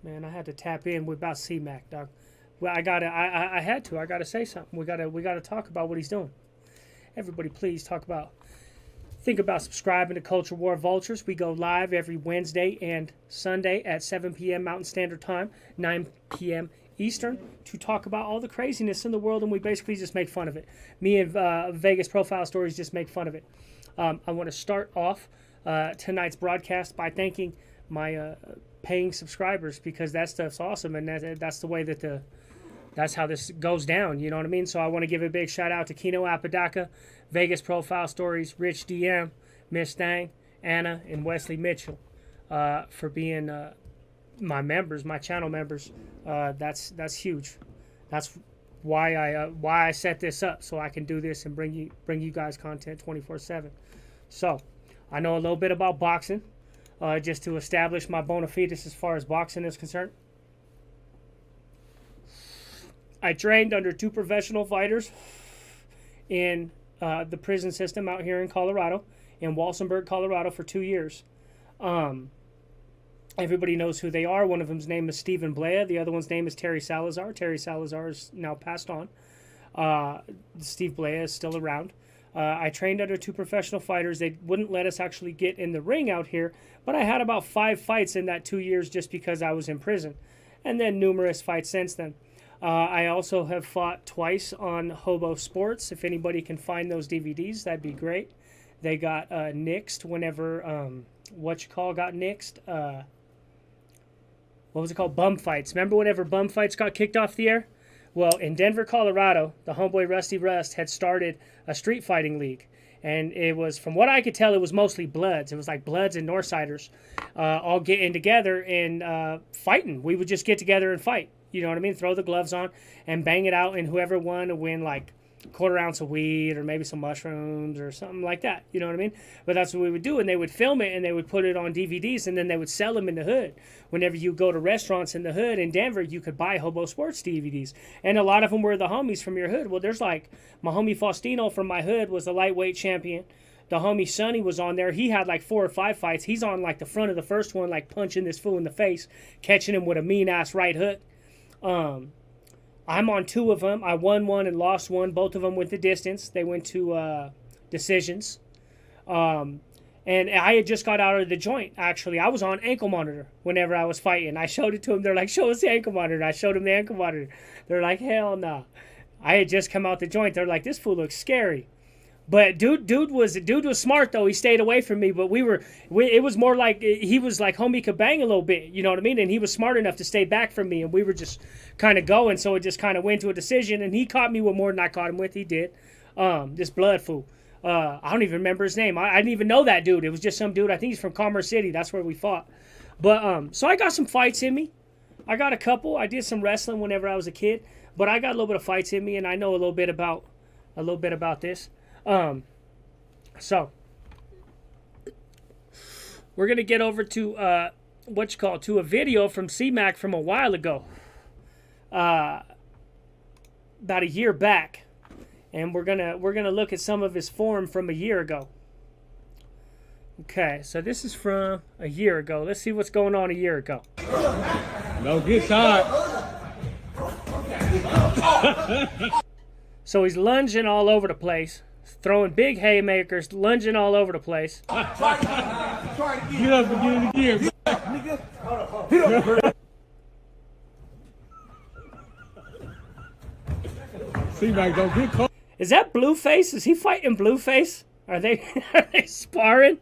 man. I had to tap in with about Cmac, dog. Well, I had to. I gotta say something. We gotta talk about what he's doing. Everybody, please think about subscribing to Culture War Vultures. We go live every Wednesday and Sunday at 7 p.m. Mountain Standard Time, 9 p.m. Eastern, to talk about all the craziness in the world, and we basically just make fun of it. Me and Vegas Profile Stories just make fun of it. I want to start off tonight's broadcast by thanking my paying subscribers, because that stuff's awesome, and that's the way that that's how this goes down, you know what I mean? So I want to give a big shout out to Kino Apodaca, Vegas Profile Stories, Rich DM, Miss Thang, Anna, and Wesley Mitchell for being my members, my channel members. That's huge. That's why I set this up, so I can do this and bring you guys content 24/7. So I know a little bit about boxing, just to establish my bona fides as far as boxing is concerned. I trained under 2 professional fighters in the prison system out here in Colorado, in Walsenburg, Colorado, for 2 years. Everybody knows who they are. One of them's name is Stephen Blea. The other one's name is Terry Salazar. Terry Salazar is now passed on. Steve Blea is still around. I trained under 2 professional fighters. They wouldn't let us actually get in the ring out here, but I had about 5 fights in that 2 years just because I was in prison, and then numerous fights since then. I also have fought twice on Hobo Sports. If anybody can find those DVDs, that'd be great. They got nixed whenever, got nixed? What was it called? Bum fights. Remember whenever bum fights got kicked off the air? Well, in Denver, Colorado, the homeboy Rusty Rust had started a street fighting league. And it was, from what I could tell, it was mostly Bloods. It was like Bloods and Northsiders all getting together and fighting. We would just get together and fight. You know what I mean? Throw the gloves on and bang it out, and whoever won would win like a quarter ounce of weed or maybe some mushrooms or something like that. You know what I mean? But that's what we would do, and they would film it and they would put it on DVDs, and then they would sell them in the hood. Whenever you go to restaurants in the hood in Denver, you could buy Hobo Sports DVDs, and a lot of them were the homies from your hood. Well, there's like my homie Faustino from my hood was the lightweight champion. The homie Sonny was on there. He had like 4 or 5 fights. He's on like the front of the first one, like punching this fool in the face, catching him with a mean-ass right hook. I'm on 2 of them. I won 1 and lost 1. Both of them went the distance. They went to decisions. And I had just got out of the joint, actually. I was on ankle monitor whenever I was fighting. I showed it to them. They're like, show us the ankle monitor. I showed them the ankle monitor. They're like, hell no. Nah. I had just come out the joint. They're like, this fool looks scary. But dude was smart though. He stayed away from me. But it was more like he was like homie could bang a little bit, you know what I mean? And he was smart enough to stay back from me, and we were just kind of going. So it just kind of went to a decision, and he caught me with more than I caught him with. He did. This blood fool. I don't even remember his name. I didn't even know that dude. It was just some dude. I think he's from Commerce City. That's where we fought. But so I got some fights in me. I got a couple. I did some wrestling whenever I was a kid, but I got a little bit of fights in me, and I know a little bit about this. So we're gonna get over to to a video from Cmac from a while ago, about a year back, and we're gonna look at some of his form from a year ago. Okay, so this is from a year ago. Let's see what's going on a year ago. No, get tired. So he's lunging all over the place, throwing big haymakers, lunging all over the place. Get up and get in the gear. C-Mac, don't get caught. Is that Blueface? Is he fighting Blueface? Are they sparring?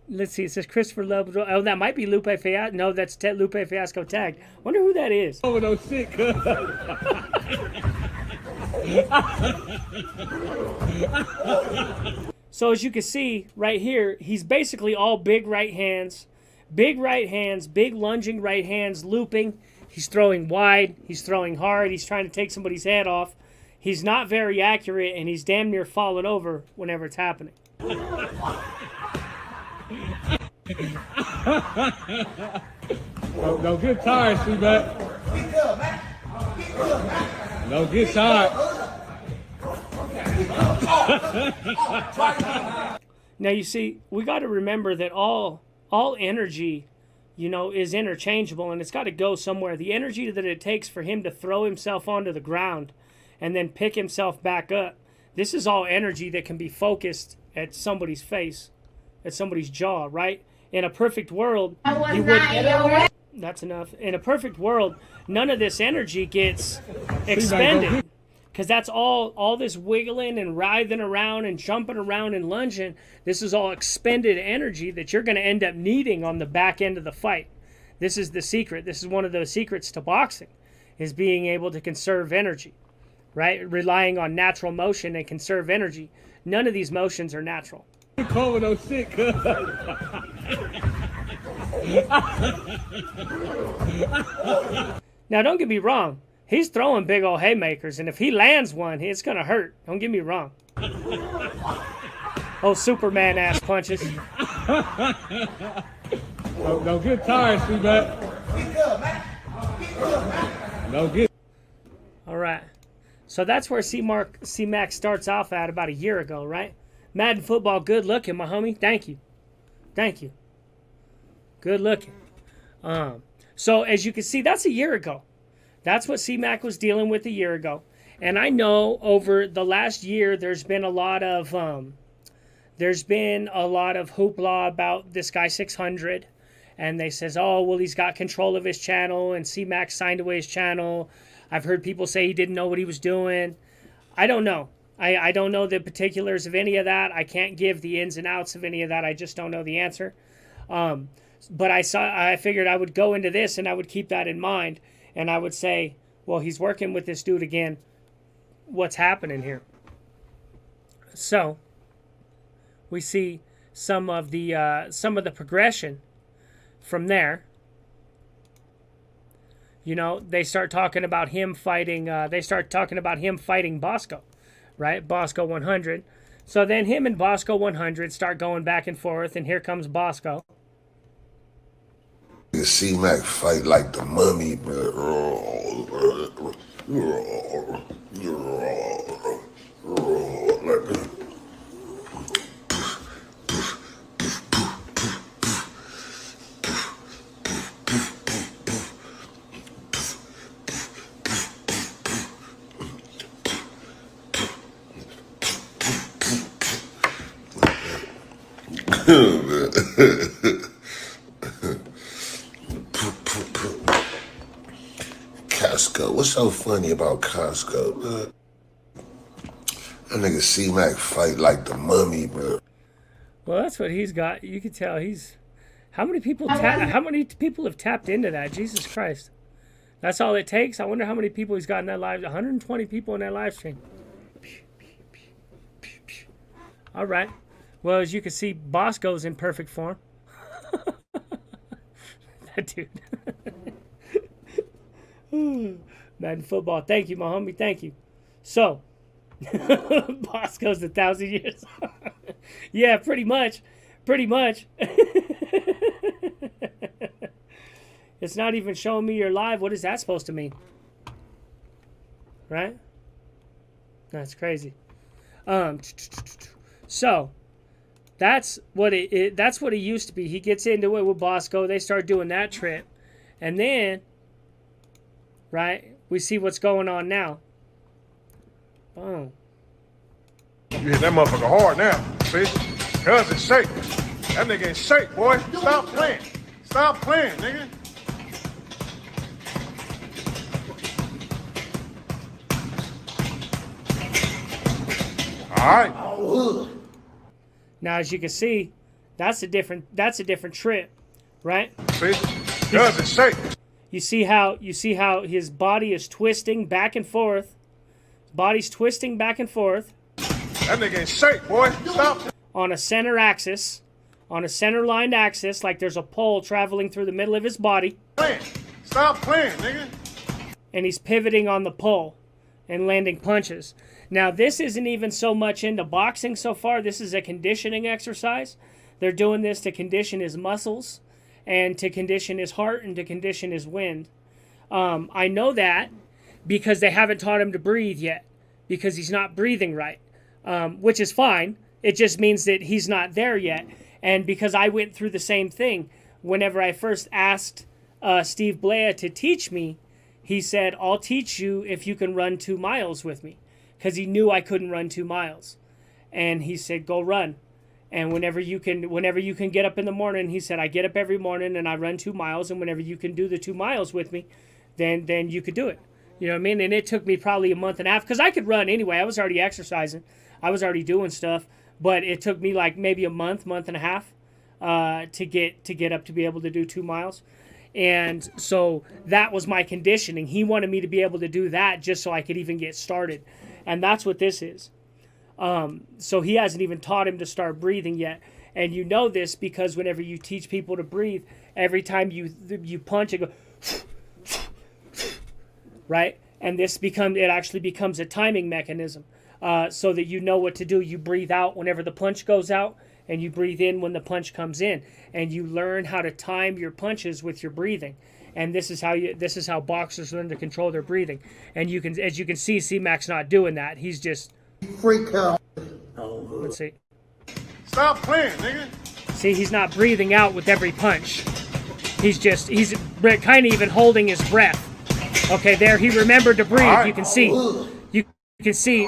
Let's see. It says Christopher Love. Oh, that might be Lupe Fiasco. No, that's Lupe Fiasco tagged. Wonder who that is. Oh, no shit. So as you can see right here, he's basically all big right hands, big lunging right hands, looping. He's throwing wide. He's throwing hard. He's trying to take somebody's head off. He's not very accurate, and he's damn near falling over whenever it's happening. Don't get tired, C-Mac. Don't get tired. Now you see, we got to remember that all energy is interchangeable, and it's got to go somewhere. The energy that it takes for him to throw himself onto the ground and then pick himself back up, this is all energy that can be focused at somebody's face, at somebody's jaw, right? In a perfect world, you would. That's enough. In a perfect world, none of this energy gets expended, because that's all this wiggling and writhing around and jumping around and lunging. This is all expended energy that you're going to end up needing on the back end of the fight. This is the secret. This is one of the secrets to boxing, is being able to conserve energy, right? Relying on natural motion and conserve energy. None of these motions are natural. Calling no shit, cuz. Now, don't get me wrong. He's throwing big old haymakers, and if he lands one, it's going to hurt. Don't get me wrong. Oh, Superman ass punches. Don't get tired, C-Mac. Don't get. All right. So that's where C-Mac starts off at about a year ago, right? Madden Football, good looking, my homie. Thank you. Thank you. Good looking. So as you can see, that's a year ago. That's what C-Mac was dealing with a year ago. And I know over the last year, there's been a lot of hoopla about this guy 600. And they says, oh, well, he's got control of his channel, and C-Mac signed away his channel. I've heard people say he didn't know what he was doing. I don't know. I don't know the particulars of any of that. I can't give the ins and outs of any of that. I just don't know the answer. But I figured I would go into this and I would keep that in mind. And I would say, well, he's working with this dude again. What's happening here? So we see some of the progression from there. They start talking about him fighting. They start talking about him fighting Bosco, right? Bosco 100. So then him and Bosco 100 start going back and forth, and here comes Bosco. C-Mac fight like the mummy, bro. Costco. What's so funny about Costco? That nigga C-Mac fight like the mummy, bro. Well, that's what he's got. You can tell he's. How many people have tapped into that? Jesus Christ. That's all it takes. I wonder how many people he's got in that live. 120 people in that live stream. All right. Well, as you can see, Bosco's in perfect form. That dude. Madden Football. Thank you, my homie. Thank you. So, Bosco's 1,000 years. Yeah, pretty much. Pretty much. It's not even showing me you're live. What is that supposed to mean? Right? That's crazy. So, that's what it used to be. He gets into it with Bosco. They start doing that trip. And then, right, we see what's going on now. Boom. You hit that motherfucker hard now, see? Cuz it's safe. That nigga ain't safe, boy. Stop playing. Stop playing, nigga. All right. Now, as you can see, that's a different trip, right? See? Cuz it's safe. You see how his body is twisting back and forth. Body's twisting back and forth. That nigga ain't safe, boy. Stop. On a center axis, on a center lined axis, like there's a pole traveling through the middle of his body. Stop playing, nigga. And he's pivoting on the pole and landing punches. Now, this isn't even so much into boxing so far. This is a conditioning exercise. They're doing this to condition his muscles and to condition his heart and to condition his wind. I know that because they haven't taught him to breathe yet, because he's not breathing right, which is fine. It just means that he's not there yet. And because I went through the same thing, whenever I first asked Steve Blea to teach me, he said, I'll teach you if you can run 2 miles with me, because he knew I couldn't run 2 miles. And he said, go run. And whenever you can get up in the morning, he said, I get up every morning and I run 2 miles. And whenever you can do the 2 miles with me, then you could do it. You know what I mean? And it took me probably a month and a half, because I could run anyway. I was already exercising. I was already doing stuff. But it took me like maybe a month and a half to get up to be able to do 2 miles. And so that was my conditioning. He wanted me to be able to do that just so I could even get started. And that's what this is. So he hasn't even taught him to start breathing yet. And you know this because whenever you teach people to breathe, every time you punch, it goes, right? And it actually becomes a timing mechanism, so that you know what to do. You breathe out whenever the punch goes out, and you breathe in when the punch comes in, and you learn how to time your punches with your breathing. And this is how boxers learn to control their breathing. And as you can see, Cmac's not doing that. He's just Freak out. let's see. Stop playing, nigga. See, he's not breathing out with every punch. He's kind of even holding his breath. Okay, there, he remembered to breathe. Right. You can see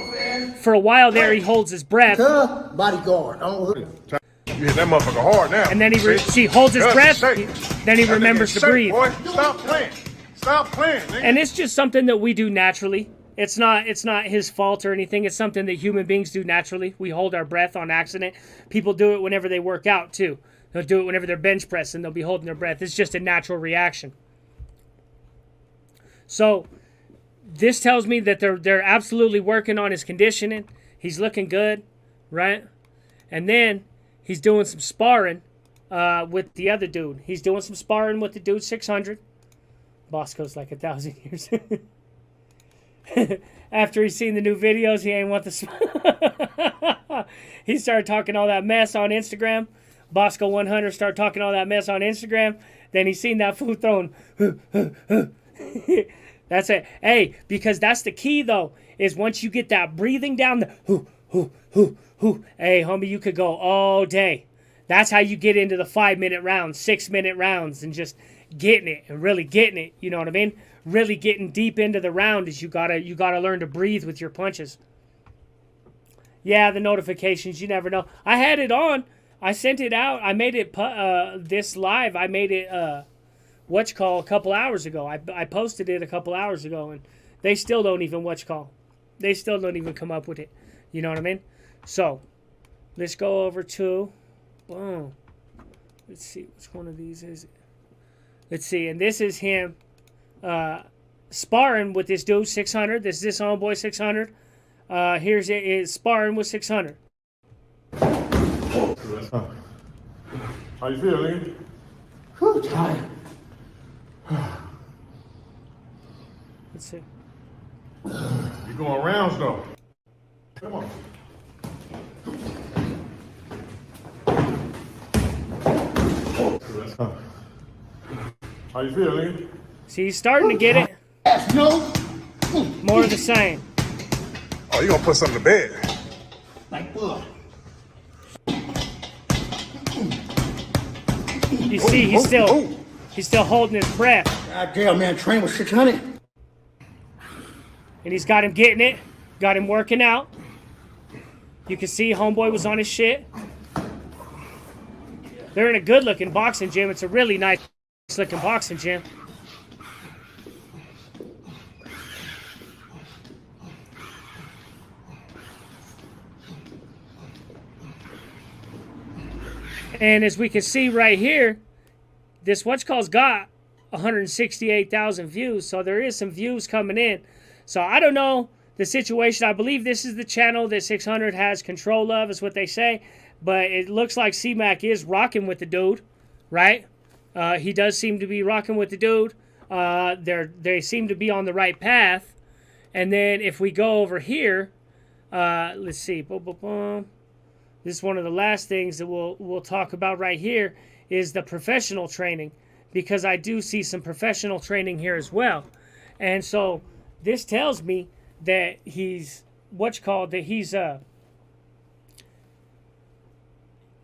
for a while there he holds his breath. Bodyguard. You hit that motherfucker hard now. And then he holds his breath. Then he remembers to breathe. Boy. Stop playing. Stop playing, nigga. And it's just something that we do naturally. It's not his fault or anything. It's something that human beings do naturally. We hold our breath on accident. People do it whenever they work out too. They'll do it whenever they're bench pressing. They'll be holding their breath. It's just a natural reaction. So this tells me that they're absolutely working on his conditioning. He's looking good, right? And then he's doing some sparring with the other dude. He's doing some sparring with the dude 600. Bosco's like 1,000 years. After he's seen the new videos, he ain't want the he started talking all that mess on Instagram. Bosco 100 started talking all that mess on Instagram. Then he seen that fool throwing. That's it. Hey, because that's the key though, is once you get that breathing down, hey, homie, you could go all day. That's how you get into the 5-minute rounds, 6-minute rounds, and just getting it and really getting it. You know what I mean? Really getting deep into the round is you gotta learn to breathe with your punches. Yeah, the notifications, you never know. I had it on. I sent it out. I made it this live. I made it a couple hours ago. I posted it a couple hours ago, and they still don't even They still don't even come up with it. You know what I mean? So let's go over to boom. Let's see which one of these is it. Let's see, and this is him sparring with this dude 600. This homeboy 600. Here's it is sparring with 600. How you feel, nigga? Whew, tired. Let's see. You going rounds though? Come on. How you feel, nigga? See, he's starting to get it. No. More of the same. Oh, you gonna put something to bed? Like what? You see, he's still holding his breath. God damn, man, train with 600. And he's got him getting it. Got him working out. You can see homeboy was on his shit. They're in a good looking boxing gym. It's a really nice looking boxing gym. And as we can see right here, this what's called got 168,000 views. So there is some views coming in. So I don't know the situation. I believe this is the channel that 600 has control of, is what they say. But it looks like Cmac is rocking with the dude, right? He does seem to be rocking with the dude. They seem to be on the right path. And then if we go over here, let's see. Boom, boom, boom. This is one of the last things that we'll talk about right here is the professional training, because I do see some professional training here as well. And so this tells me that he's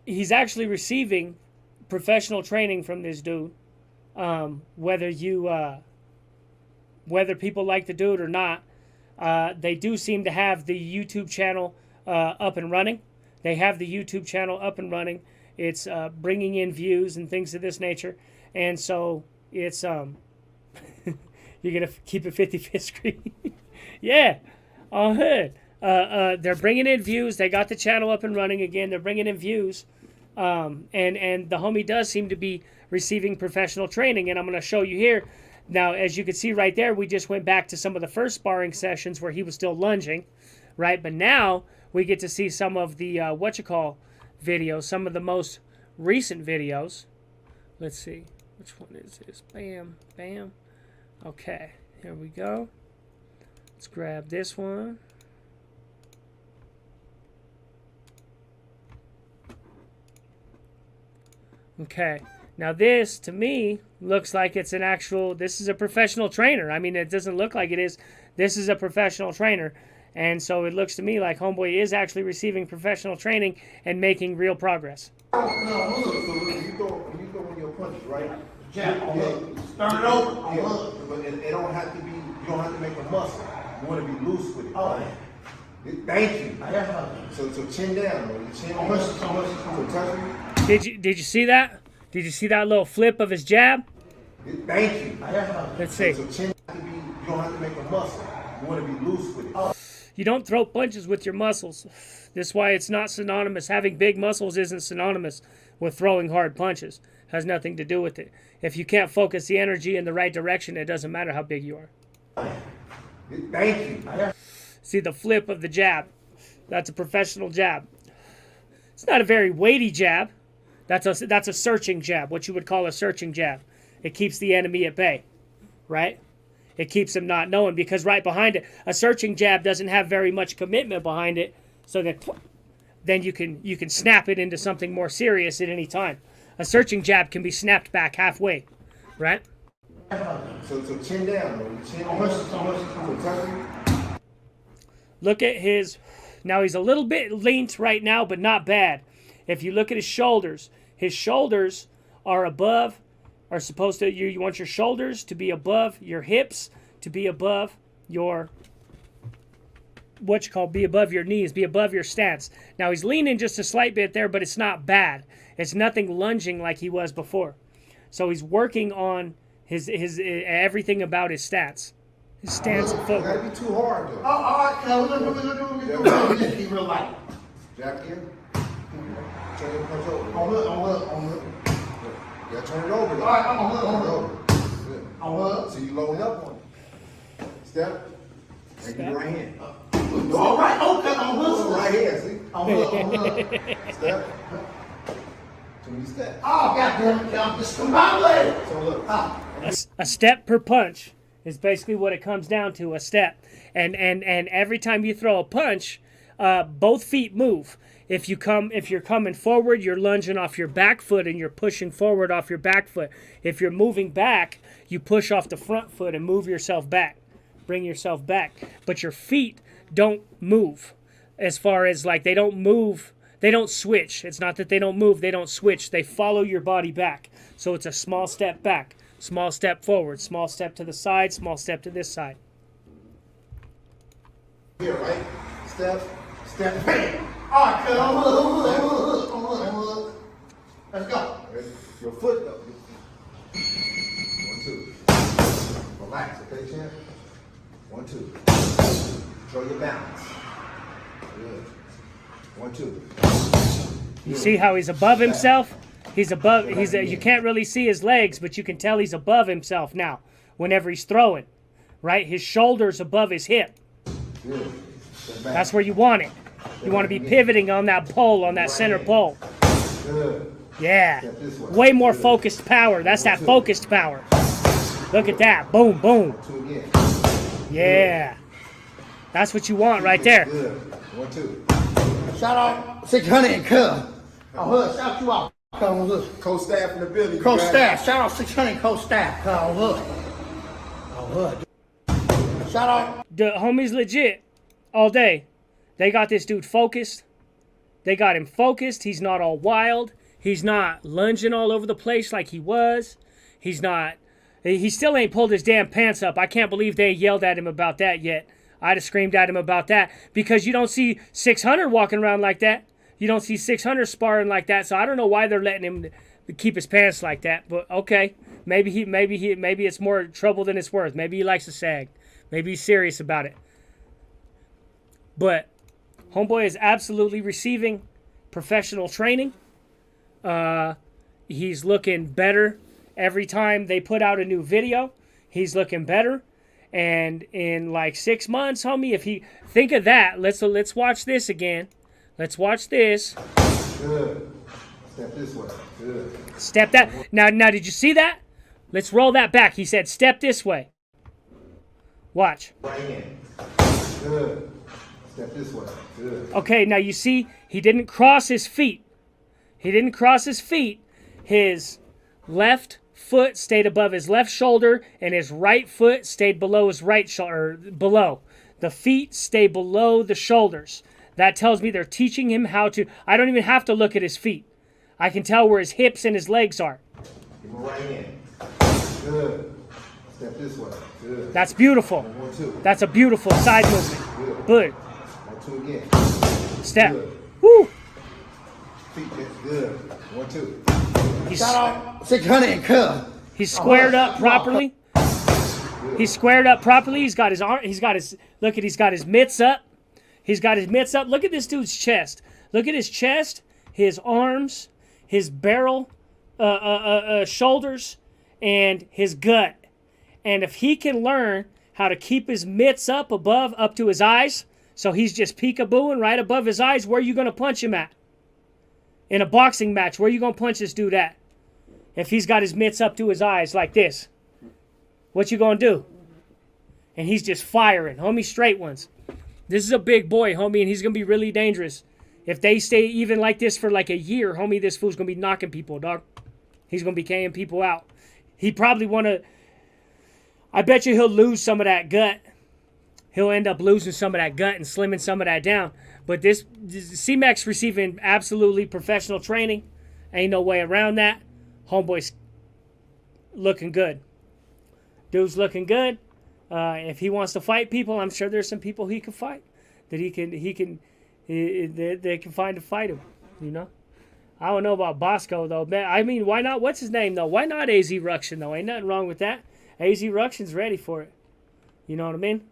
he's actually receiving professional training from this dude. Whether people like the dude or not, they do seem to have the YouTube channel up and running. They have the YouTube channel up and running. It's bringing in views and things of this nature. And so it's you're gonna keep it 55th screen. Yeah, they're bringing in views. They got the channel up and running again. They're bringing in views, and the homie does seem to be receiving professional training. And I'm gonna show you here. Now, as you can see right there, we just went back to some of the first sparring sessions where he was still lunging, right? But now we get to see some of the videos, some of the most recent videos. Let's see. Which one is this? Bam, bam. Okay, here we go. Let's grab this one. Okay, now this, to me, looks like it's an actual, this is a professional trainer. I mean, it doesn't look like it is. This is a professional trainer. And so it looks to me like homeboy is actually receiving professional training and making real progress. No, look, so when you throw in your punches, right? Jab, start it over. Yeah, but it don't have to be, you don't have to make a muscle. You want to be loose with it. Oh, right? Thank you. So chin down, man. Chin down. So touch me. Did you see that? Did you see that little flip of his jab? Thank you. Let's see. So chin have to be, you don't have to make a muscle. You want to be loose with it. You don't throw punches with your muscles. That's why it's not synonymous. Having big muscles isn't synonymous with throwing hard punches. Has nothing to do with it. If you can't focus the energy in the right direction, it doesn't matter how big you are. Thank you. See the flip of the jab. That's a professional jab. It's not a very weighty jab. That's a searching jab, what you would call a searching jab. It keeps the enemy at bay, right? It keeps him not knowing, because right behind it, a searching jab doesn't have very much commitment behind it, so that then you can snap it into something more serious at any time. A searching jab can be snapped back halfway, right? So chin down, man. Chin down. Look at his, now he's a little bit leant right now, but not bad. If you look at his shoulders are above, are supposed to, you want your shoulders to be above your hips, to be above your, be above your knees, be above your stance. Now he's leaning just a slight bit there, but it's not bad. It's nothing lunging like he was before. So he's working on his everything about his stance. His stance and footwork. Gotta be too hard though. Look, be real light. Jab again. Turn your punch over. On hook. Yeah, turn it over though. All right, I'm on hook. Turn it over. Good. On hook. So you load up on it. Step. And your right hand. All right, okay, on hook. Right hand, see? On hook. Step. Too many steps. Oh, goddamn it, I'm just combined. So look. A step per punch is basically what it comes down to, a step. And every time you throw a punch, both feet move. If you're coming forward, you're lunging off your back foot and you're pushing forward off your back foot. If you're moving back, you push off the front foot and move yourself back. Bring yourself back. But your feet don't move. As far as like they don't move, they don't switch. It's not that they don't move, they don't switch. They follow your body back. So it's a small step back, small step forward, small step to the side, small step to this side. Here, right? Step. Bam. All right, cut on hook. Let's go. Your foot though. 1, 2. Relax, okay, champ? 1, 2. Control your balance. Good. 1, 2. You see how he's above himself? He's above. You can't really see his legs, but you can tell he's above himself now. Whenever he's throwing, right? His shoulders above his hip. Good. That's where you want it. You want to be pivoting on that pole, on that center pole. Good. Yeah. Way more focused power. That's that focused power. Look at that. Boom, boom. 2 again. Yeah. That's what you want right there. Good. 1, 2. Shout out 600 and Cub. On hook, shout you out. Come on hook. Co-staff in the building. Co-staff, shout out 600 co-staff. Come on hook. On hook. Shout out. The homie's legit all day. They got this dude focused. They got him focused. He's not all wild. He's not lunging all over the place like he was. He's not. He still ain't pulled his damn pants up. I can't believe they yelled at him about that yet. I'd have screamed at him about that because you don't see 600 walking around like that. You don't see 600 sparring like that. So I don't know why they're letting him keep his pants like that. But okay, maybe it's more trouble than it's worth. Maybe he likes to sag. Maybe he's serious about it. But homeboy is absolutely receiving professional training. He's looking better every time they put out a new video. He's looking better. And in like 6 months, homie, if he think of that, let's watch this again. Let's watch this. Good. Step this way. Good. Step that. Now did you see that? Let's roll that back. He said step this way. Watch. Right in. Good. Step this way. Good. Okay, now you see he didn't cross his feet. He didn't cross his feet. His left foot stayed above his left shoulder, and his right foot stayed below his right shoulder. Below. The feet stay below the shoulders. That tells me they're teaching him how to. I don't even have to look at his feet. I can tell where his hips and his legs are. Give him right in. Good. Step this way. Good. That's beautiful. 1, 2. That's a beautiful side movement. Good. 1, 2 again. Step. Good. Woo. Feet. Good. 1, 2. He's, Shut off 600 and cut. he's squared up properly. He's squared up properly. He's got his arm. He's got his. Look at. He's got his mitts up. He's got his mitts up. Look at this dude's chest. Look at his chest, his arms, his barrel, shoulders, and his gut. And if he can learn how to keep his mitts up to his eyes, so he's just peekabooing right above his eyes, where are you going to punch him at? In a boxing match, where are you going to punch this dude at? If he's got his mitts up to his eyes like this, what you going to do? And he's just firing, homie, straight ones. This is a big boy, homie, and he's going to be really dangerous. If they stay even like this for like a year, homie, this fool's going to be knocking people, dog. He's going to be KOing people out. He probably want to... I bet you he'll lose some of that gut. He'll end up losing some of that gut and slimming some of that down. But this Cmac's receiving absolutely professional training. Ain't no way around that. Homeboy's looking good. Dude's looking good. If he wants to fight people, I'm sure there's some people he can fight that they can find to fight him. You know, I don't know about Bosco though. Man, I mean, why not? What's his name though? Why not AZ Ruction though? Ain't nothing wrong with that. AZ Ruction's ready for it. You know what I mean?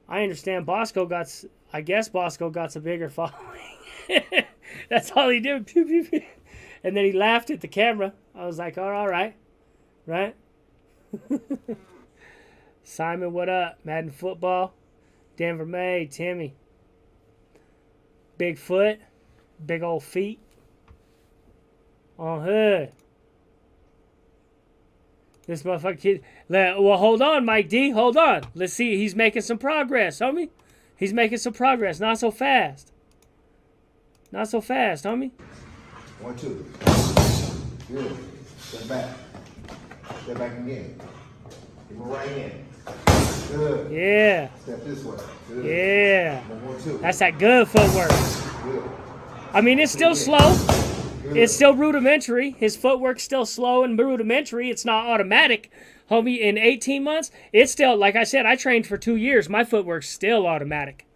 I understand Bosco got. I guess Bosco got a bigger following. That's all he did. Pew, pew, pew. And then he laughed at the camera. I was like, all right, right. Simon, what up? Madden Football. Denver May, Timmy. Big foot. Big old feet. On hood. This motherfucker kid. Well, hold on, Mike D. Hold on. Let's see. He's making some progress, homie. He's making some progress. Not so fast. Not so fast, homie. 1, 2. Good. Step back. Step back again. Give him right in. Good. Yeah. Step this way. Good. Yeah. 1, 2. That's that good footwork. Good. I mean, it's still slow. It's still rudimentary. His footwork's still slow and rudimentary. It's not automatic. Homie, in 18 months, it's still, like I said, I trained for 2 years. My footwork's still automatic.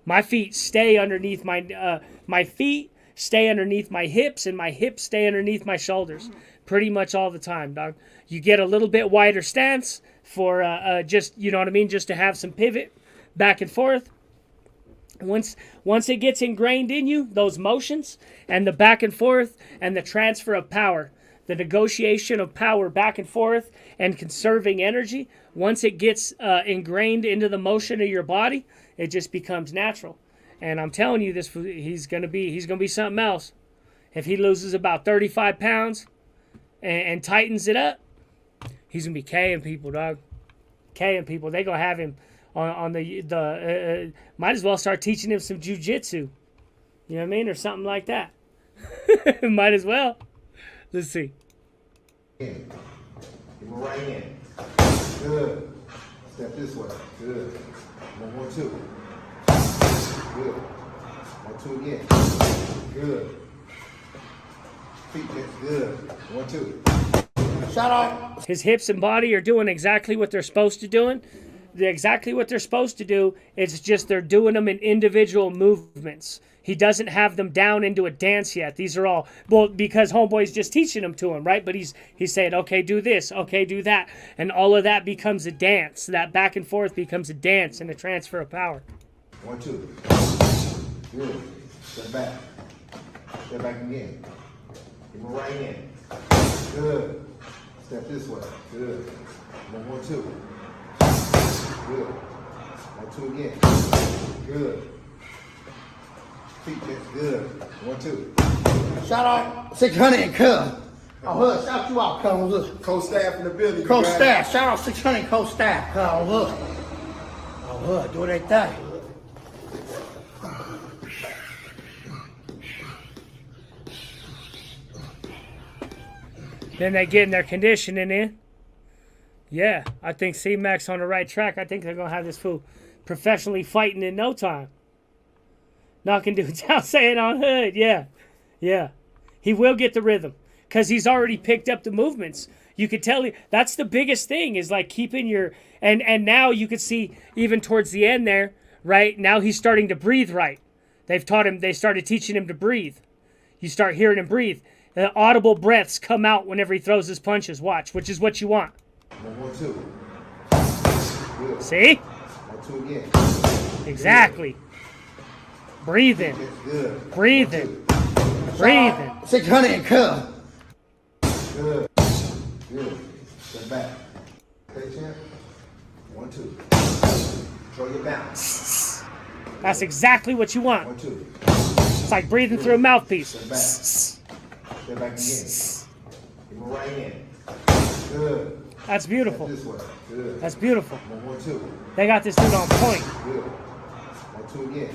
My feet stay underneath my feet stay underneath my hips, and my hips stay underneath my shoulders pretty much all the time, dog. You get a little bit wider stance for just, you know what I mean, just to have some pivot back and forth. Once it gets ingrained in you, those motions and the back and forth and the transfer of power, the negotiation of power back and forth and conserving energy, once it gets ingrained into the motion of your body, it just becomes natural. And I'm telling you, he's gonna be something else. If he loses about 35 pounds and tightens it up, he's gonna be K-ing people, dog. K-ing people. They gonna have him on the might as well start teaching him some jiu-jitsu. You know what I mean? Or something like that. Might as well. Let's see. Give him right in. Good. Step this way. Good. 1, 2. Good. 1, 2 again. Good. Feet, that's good. 1, 2. Shout out. His hips and body are doing exactly what they're supposed to doing. Exactly what they're supposed to do. It's just they're doing them in individual movements. He doesn't have them down into a dance yet. These are all, well, because homeboy's just teaching them to him, right? But he's saying, okay, do this, okay, do that. And all of that becomes a dance. That back and forth becomes a dance and a transfer of power. 1, 2. Good. Step back. Step back again. Give him a right hand. Good. Step this way. Good. 1, 2. Good. 1, 2 again. Good. Feet, that's good. 1, 2. Shout out 600 and Cub. Oh, Hood, shout you out, Cub. Look. Co-staff in the building. Coach Staff. Shout out 600 Coach Staff. Cub. Look. Oh, Hood, do their thing. Then they getting their conditioning in. Yeah, I think Cmac's on the right track. I think they're going to have this fool professionally fighting in no time. Knocking dudes out, saying on Hood. Yeah, yeah. He will get the rhythm because he's already picked up the movements. You could tell that's the biggest thing is like keeping your, and now you could see even towards the end there, right? Now he's starting to breathe right. They've taught him, they started teaching him to breathe. You start hearing him breathe. The audible breaths come out whenever he throws his punches. Watch, which is what you want. 1, 2. Good. See? 1, 2 again. Exactly. Breathing. That's good. Breathing. Breathing. 600 and Cub. Good. Good. Step back. Okay, champ. 1, 2. Control your balance. That's exactly what you 1, want. 2. It's like breathing through a mouthpiece. Step back. Step back again. Give him a right hand. Good. That's beautiful. This way. Good. That's beautiful. 1, 2. They got this dude on point. Good. 1, 2 again.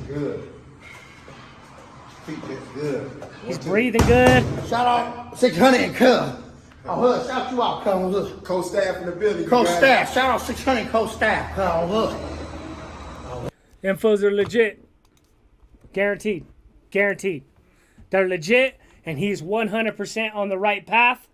Good. Feet, that's good. He's breathing good. Shout out 600 and Cub. Oh, Hood, shout you out, Cub. Look. Co-staff in the building. Coach guys. Staff. Shout out 600 Coach Staff. Cub. Look. Them fools are legit. Guaranteed. Guaranteed. They're legit, and he's 100% on the right path,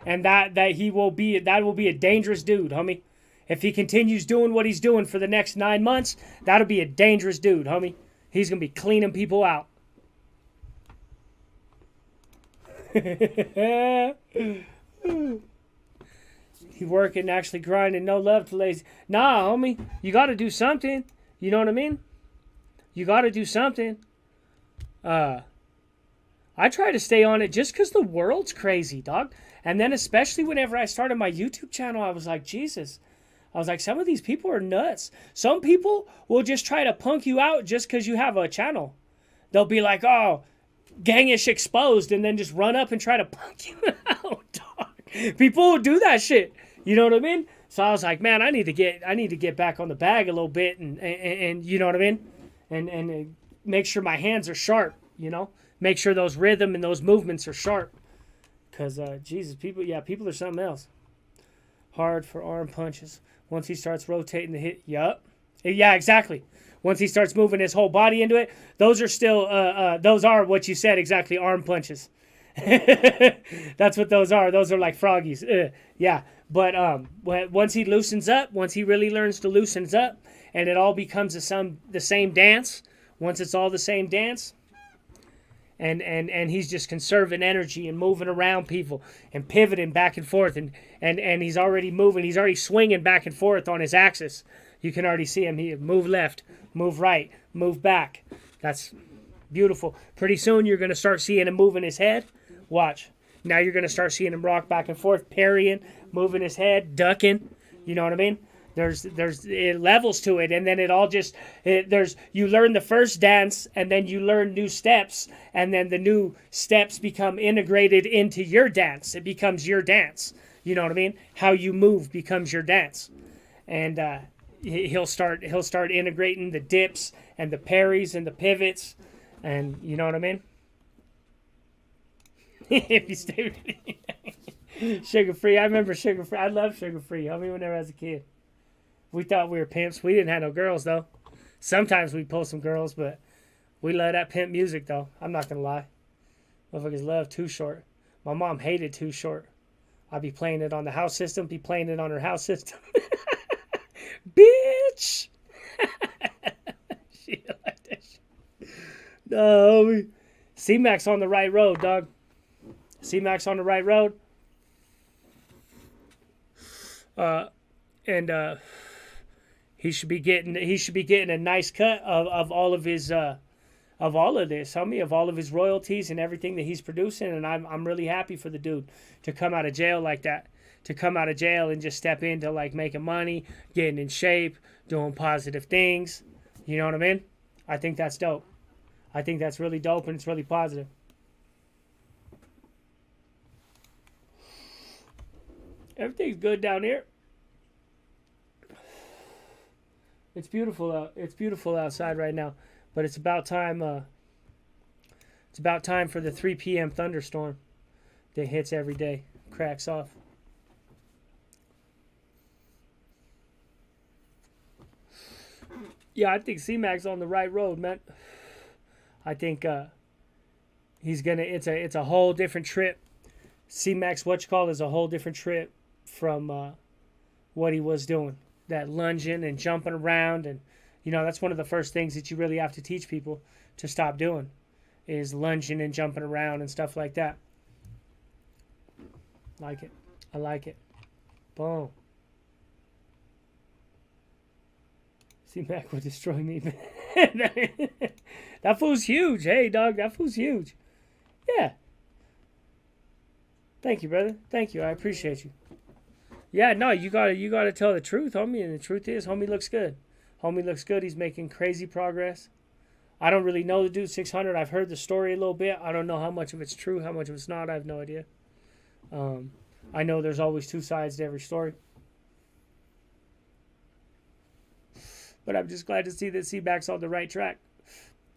and that will be a dangerous dude, homie. If he continues doing what he's doing for the next 9 months, that'll be a dangerous dude, homie. He's gonna be cleaning people out. He working, actually grinding, no love to lazy. Nah, homie, you got to do something. You know what I mean? You got to do something. I try to stay on it just because the world's crazy, dog. And then especially whenever I started my YouTube channel, I was like, Jesus. I was like, some of these people are nuts. Some people will just try to punk you out just because you have a channel. They'll be like, oh, Gangish exposed, and then just run up and try to punk you out, dog. People will do that shit. You know what I mean? So I was like, man, I need to get back on the bag a little bit, and you know what I mean? And make sure my hands are sharp, you know? Make sure those rhythm and those movements are sharp. Because, Jesus, people are something else. Hard for arm punches. Once he starts rotating the hit, yup. Yeah, exactly. Once he starts moving his whole body into it, those are still, those are what you said exactly, arm punches. That's what those are. Those are like froggies. Yeah, but once he loosens up, once he really learns to loosen up, and it all becomes the same dance, once it's all the same dance, and he's just conserving energy and moving around people and pivoting back and forth, and he's already moving, he's already swinging back and forth on his axis. You can already see him. He move left, move right, move back. That's beautiful. Pretty soon you're going to start seeing him moving his head. Watch. Now you're going to start seeing him rock back and forth, parrying, moving his head, ducking. You know what I mean? There's levels to it, and then it all just you learn the first dance, and then you learn new steps, and then the new steps become integrated into your dance. It becomes your dance. You know what I mean? How you move becomes your dance, and he'll start integrating the dips and the parries and the pivots, and you know what I mean? If you stay sugar free, I remember sugar free. I loved sugar free. I mean, whenever I was a kid, we thought we were pimps. We didn't have no girls though. Sometimes we pull some girls, but we love that pimp music though. I'm not gonna lie. Motherfuckers love Too Short. My mom hated Too Short. I'd be playing it on the house system, be playing it on her house system. Bitch! She like that shit. No, Cmac's on the right road, dog. Cmac's on the right road. And he should be getting a nice cut of all of his of all of this, homie, of all of his royalties and everything that he's producing. And I'm really happy for the dude to come out of jail like that, to come out of jail and just step into like making money, getting in shape, doing positive things. You know what I mean? I think that's dope. I think that's really dope, and it's really positive. Everything's good down here. It's beautiful out. It's beautiful outside right now, but it's about time. It's about time for the 3 p.m. thunderstorm that hits every day, cracks off. Yeah, I think C-Mac's on the right road, man. I think he's gonna. It's a whole different trip. C-Mac's is a whole different trip from what he was doing. That lunging and jumping around, and that's one of the first things that you really have to teach people to stop doing, is lunging and jumping around and stuff like that. Like it. I like it. Boom. C-Mac would destroy me. That fool's huge. Hey, dog, that fool's huge. Yeah. Thank you, brother. Thank you. I appreciate you. Yeah, no, you gotta tell the truth, homie. And the truth is, homie looks good. Homie looks good. He's making crazy progress. I don't really know the dude 600. I've heard the story a little bit. I don't know how much of it's true, how much of it's not. I have no idea. I know there's always two sides to every story. But I'm just glad to see that C-Mac's on the right track.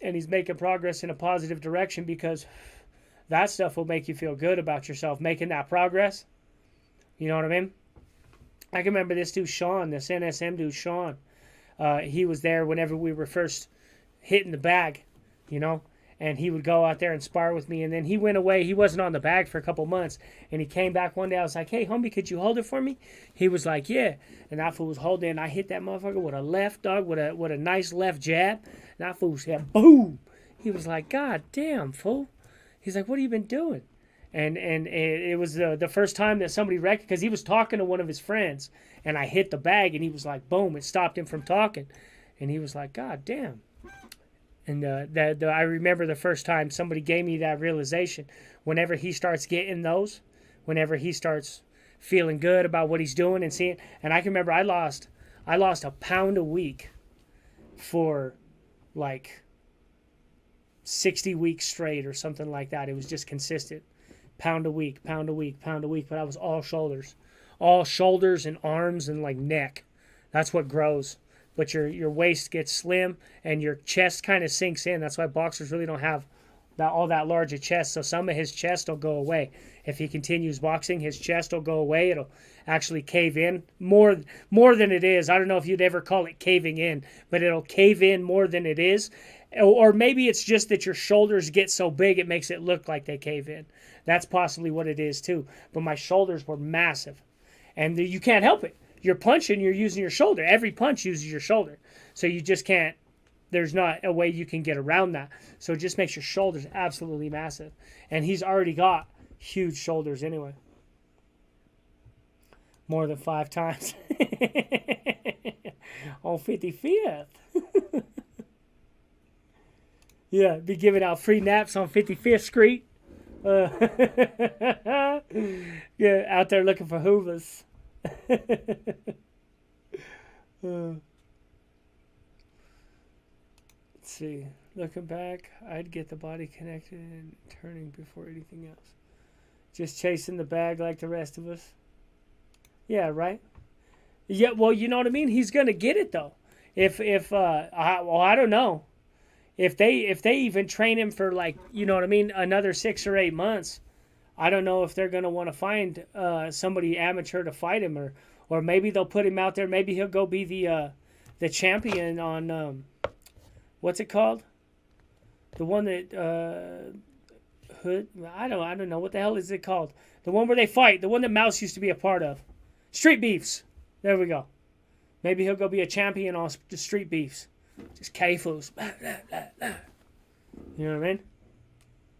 And he's making progress in a positive direction, because that stuff will make you feel good about yourself, making that progress. You know what I mean? I can remember this dude, Sean, this NSM dude, Sean. He was there whenever we were first hitting the bag, and he would go out there and spar with me. And then he went away. He wasn't on the bag for a couple months. And he came back one day. I was like, hey, homie, could you hold it for me? He was like, yeah. And that fool was holding it. And I hit that motherfucker with a left, dog, with a nice left jab. And that fool said, boom. He was like, God damn, fool. He's like, what have you been doing? And it was the first time that somebody recognized, because he was talking to one of his friends, and I hit the bag, and he was like, boom, it stopped him from talking. And he was like, God damn. And I remember the first time somebody gave me that realization. Whenever he starts getting those, whenever he starts feeling good about what he's doing and seeing, and I can remember I lost a pound a week for like 60 weeks straight or something like that. It was just consistent. Pound a week, pound a week, pound a week. But I was all shoulders and arms and like neck. That's what grows. But your waist gets slim and your chest kind of sinks in. That's why boxers really don't have all that large a chest. So some of his chest will go away. If he continues boxing, his chest will go away. It'll actually cave in more than it is. I don't know if you'd ever call it caving in, but it'll cave in more than it is. Or maybe it's just that your shoulders get so big it makes it look like they cave in. That's possibly what it is too. But my shoulders were massive. And you can't help it. You're punching, you're using your shoulder. Every punch uses your shoulder. So you just can't, there's not a way you can get around that. So it just makes your shoulders absolutely massive. And he's already got huge shoulders anyway. More than 5 times. On 55th. Yeah, be giving out free naps on 55th Street. Yeah, out there looking for hoovers. Let's see. Looking back, I'd get the body connected and turning before anything else. Just chasing the bag like the rest of us. Yeah, right? Yeah, well, you know what I mean? He's going to get it, though. I don't know. If they even train him for, like, you know what I mean, another 6 or 8 months, I don't know if they're going to want to find somebody amateur to fight him, or maybe they'll put him out there. Maybe he'll go be the champion on, what's it called? The one that, Hood. I don't know what the hell is it called. The one where they fight. The one that Mouse used to be a part of. Street Beefs. There we go. Maybe he'll go be a champion on the Street Beefs. Just K-Foos. You know what I mean?